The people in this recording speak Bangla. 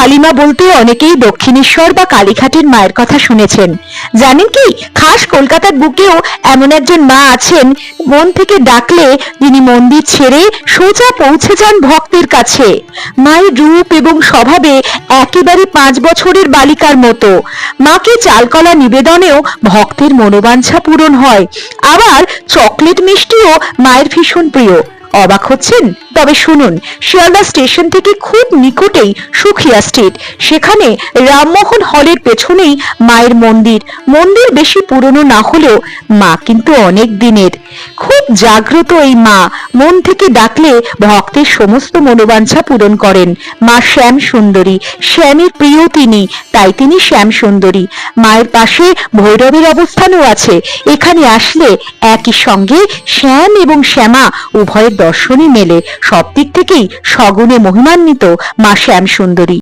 কালীমা বলতে অনেকেই দক্ষিণেশ্বর বা কালীঘাটের মায়ের কথা শুনেছেন। জানেন কি, খাস কলকাতার বুকেও এমন একজন মা আছেন, মন থেকে ডাকলে তিনি মন্দির ছেড়ে সোজা পৌঁছে যান ভক্তের কাছে। মায়ের রূপ এবং স্বভাবে একেবারে 5 বছরের বালিকার মতো। মাকে চালকলা নিবেদনেও ভক্তের মনোবাঞ্ছা পূরণ হয়। আবার চকলেট মিষ্টিও মায়ের ভীষণ প্রিয়। অবাক হচ্ছেন? তবে শুনুন, শিয়ালদা স্টেশন থেকে খুব নিকটেই সুখিয়া স্ট্রিট, সেখানে রামমোহন হলের পেছনেই মায়ের মন্দির। মন্দির বেশি পুরনো না হলেও মা কিন্তু অনেক দিনের। খুব জাগ্রত এই মা, মন থেকে ডাকলে ভক্তের সমস্ত মনোবাঞ্ছা পূরণ করেন। মা শ্যাম সুন্দরী, শ্যামের প্রিয় তিনি, তাই তিনি শ্যাম সুন্দরী। মায়ের পাশে ভৈরবের অবস্থানও আছে। এখানে আসলে একই সঙ্গে শ্যাম এবং শ্যামা উভয়ের দর্শনই মেলে। সব দিক থেকেই সগুণে মহিমান্বিত মা শ্যাম সুন্দরী।